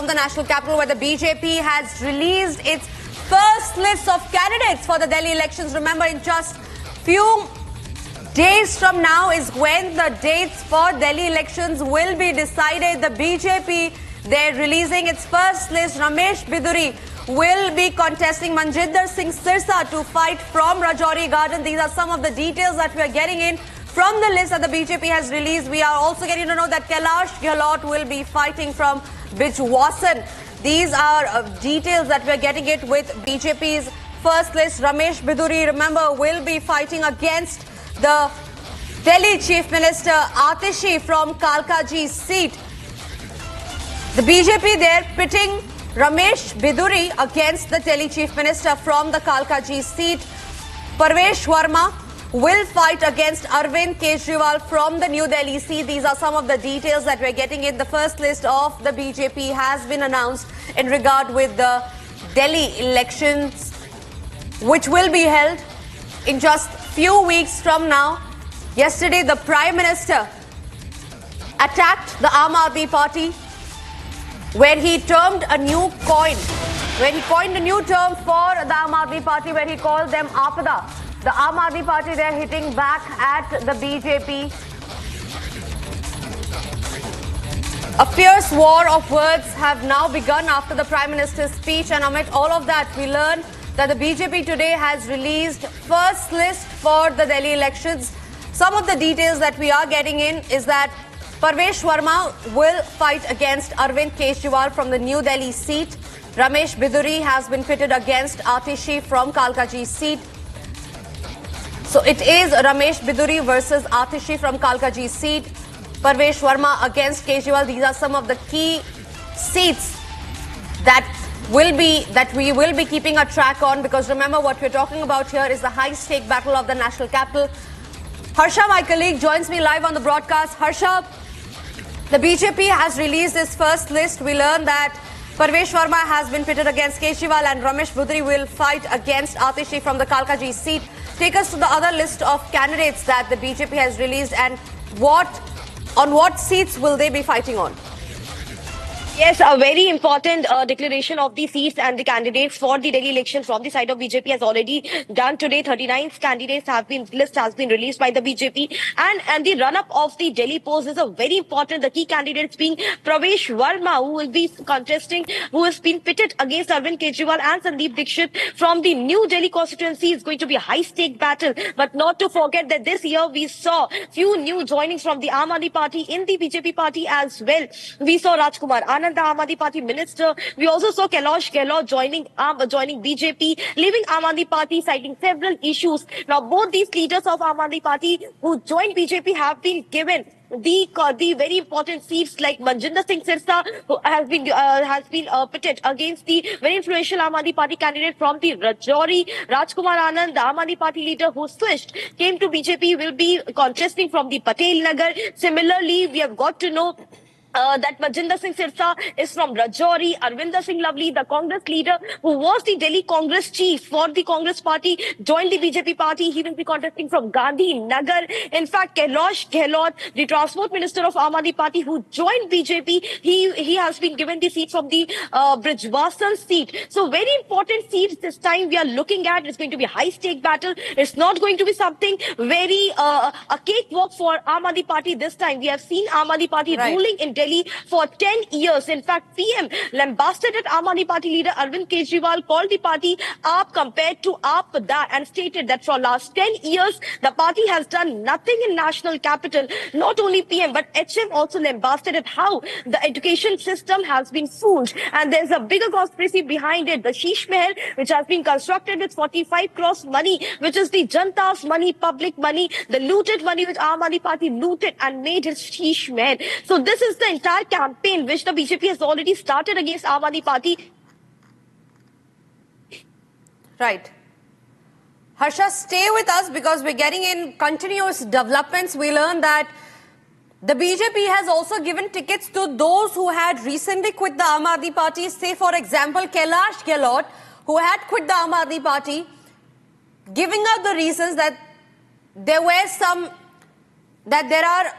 from the national capital, where the BJP has released its first list of candidates for the Delhi elections. Remember, in just few days from now is when the dates for Delhi elections will be decided. The BJP, they're releasing its first list. Ramesh Biduri will be contesting Manjinder Singh Sirsa to fight from Rajouri Garden. These are some of the details that we are getting in from the list that the BJP has released. We are also getting to know that Kailash Gehlot will be fighting from Bijwasan. These are details that we are getting it with BJP's first list. Ramesh Biduri, remember, will be fighting against the Delhi Chief Minister Atishi from Kalkaji seat. The BJP, they're pitting Ramesh Biduri against the Delhi Chief Minister from the Kalkaji seat. Parvesh Verma will fight against Arvind Kejriwal from the New Delhi seat. These are some of the details that we're getting in. The first list of the BJP has been announced in regard with the Delhi elections, which will be held in just few weeks from now. Yesterday, the Prime Minister attacked the Aam Aadmi Party, where he termed a new coin, where he coined a new term for the Aam Aadmi Party, where he called them Aapada. The Aam Aadmi Party, they're hitting back at the BJP. A fierce war of words have now begun after the Prime Minister's speech, and amid all of that, we learn that the BJP today has released first list for the Delhi elections. Some of the details that we are getting in is that Parvesh Verma will fight against Arvind Kejriwal from the New Delhi seat. Ramesh Biduri has been pitted against Atishi from Kalkaji seat. So it is Ramesh Biduri versus Atishi from Kalkaji seat. Parvesh Verma against Kejriwal. These are some of the key seats that we will be keeping a track on, because remember, what we're talking about here is the high-stake battle of the national capital. Harsha, my colleague, joins me live on the broadcast. Harsha, the BJP has released its first list. We learned that Parvesh Verma has been pitted against Kejriwal and Ramesh Biduri will fight against Atishi from the Kalkaji seat. Take us to the other list of candidates that the BJP has released, and on what seats will they be fighting on? Yes, a very important declaration of the seats and the candidates for the Delhi election from the side of BJP has already done today. 39 candidates list has been released by the BJP, and the run-up of the Delhi polls is a very important. The key candidates being Parvesh Verma, who will be contesting, who has been pitted against Arvind Kejriwal, and Sandeep Dixit from the New Delhi constituency. Is going to be a high-stake battle, but not to forget that this year we saw few new joinings from the Aam Aadmi Party in the BJP party as well. We saw Rajkumar Anand, the Aam Aadmi Party minister. We also saw Kailash Gehlot joining BJP, leaving Aam Aadmi Party, citing several issues. Now, both these leaders of Aam Aadmi Party who joined BJP have been given the very important seats, like Manjinder Singh Sirsa, who has been pitted against the very influential Aam Aadmi Party candidate from the Rajouri. Rajkumar Anand, the Aam Aadmi Party leader who switched, came to BJP, will be contesting from the Patel Nagar. Similarly, we have got to know that Manjinder Singh Sirsa is from Rajouri. Arvinder Singh Lovely, the Congress leader who was the Delhi Congress chief for the Congress party, joined the BJP party. He will be contesting from Gandhi Nagar. In fact, Kailash Gehlot, the transport minister of Aam Aadmi Party who joined BJP, he has been given the seat from the Bijwasan seat. So very important seats this time we are looking at. It's going to be a high-stake battle. It's not going to be something very a cakewalk for Aam Aadmi Party this time. We have seen Aam Aadmi Party ruling in Delhi for 10 years. In fact, PM lambasted at Aam Aadmi Party leader Arvind Kejriwal, called the party Aap compared to Aapada, and stated that for last 10 years, the party has done nothing in national capital. Not only PM, but HM also lambasted at how the education system has been fooled. And there's a bigger conspiracy behind it. The Sheesh Mahal, which has been constructed with 45 crores money, which is the Janta's money, public money, the looted money which Aam Aadmi Party looted and made its Sheesh Mahal. So this is the entire campaign which the BJP has already started against Aam Aadmi Party. Right. Harsha, stay with us because we're getting in continuous developments. We learned that the BJP has also given tickets to those who had recently quit the Aam Aadmi Party. Say, for example, Kailash Gehlot, who had quit the Aam Aadmi Party, giving out the reasons that there are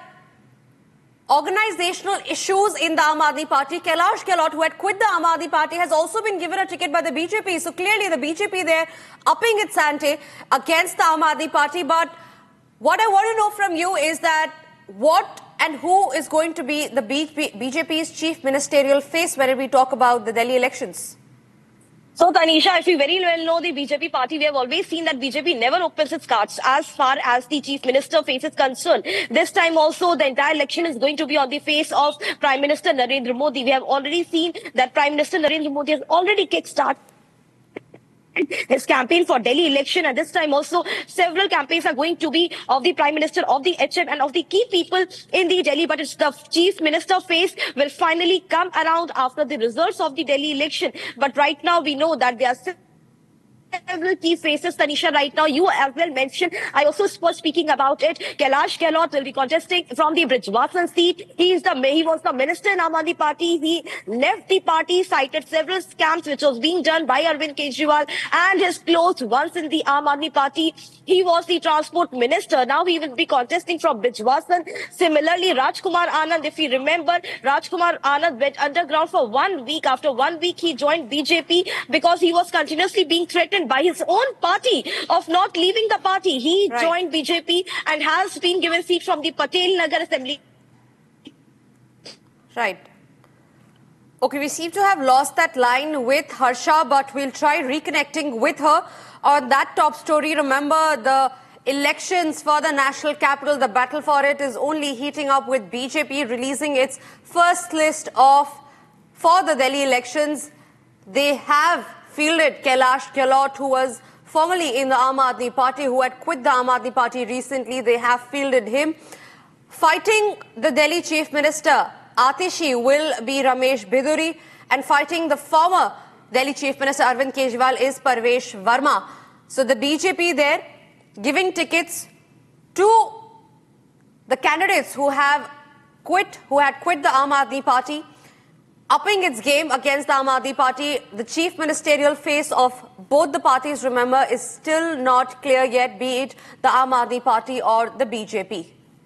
organizational issues in the Aam Aadmi Party. Kailash Gehlot, who had quit the Aam Aadmi Party, has also been given a ticket by the BJP. So clearly the BJP there upping its ante against the Aam Aadmi Party. But what I want to know from you is that what and who is going to be the BJP's chief ministerial face when we talk about the Delhi elections? So, Tanisha, if you very well know the BJP party, we have always seen that BJP never opens its cards as far as the chief minister face is concerned. This time also, the entire election is going to be on the face of Prime Minister Narendra Modi. We have already seen that Prime Minister Narendra Modi has already kick-started his campaign for Delhi election, and this time also several campaigns are going to be of the Prime Minister, of the HM and of the key people in the Delhi, but it's the Chief Minister face will finally come around after the results of the Delhi election. But right now we know that there are several key faces, Tanisha. Right now, you as well mentioned, I also was speaking about it. Kailash Gehlot will be contesting from the Brijwasan seat. He was the minister in Aam Aadmi Party. He left the party, cited several scams which was being done by Arvind Kejriwal and his close ones in the Aam Aadmi Party. He was the transport minister. Now he will be contesting from Brijwasan. Similarly, Rajkumar Anand, if you remember, Rajkumar Anand went underground for 1 week. After 1 week, he joined BJP because he was continuously being threatened by his own party of not leaving the party. He joined BJP and has been given seat from the Patel Nagar Assembly. Right. Okay, we seem to have lost that line with Harsha, but we'll try reconnecting with her on that top story. Remember, the elections for the national capital, the battle for it is only heating up with BJP releasing its first list for the Delhi elections. They have fielded Kailash Gehlot, who was formerly in the Aam Aadmi Party, who had quit the Aam Aadmi Party recently. They have fielded him. Fighting the Delhi Chief Minister, Atishi, will be Ramesh Biduri, and fighting the former Delhi Chief Minister Arvind Kejriwal is Parvesh Verma. So the BJP there giving tickets to the candidates who had quit the Aam Aadmi Party, upping its game against the Aam Aadmi Party. The chief ministerial face of both the parties, remember, is still not clear yet, be it the Aam Aadmi Party or the BJP.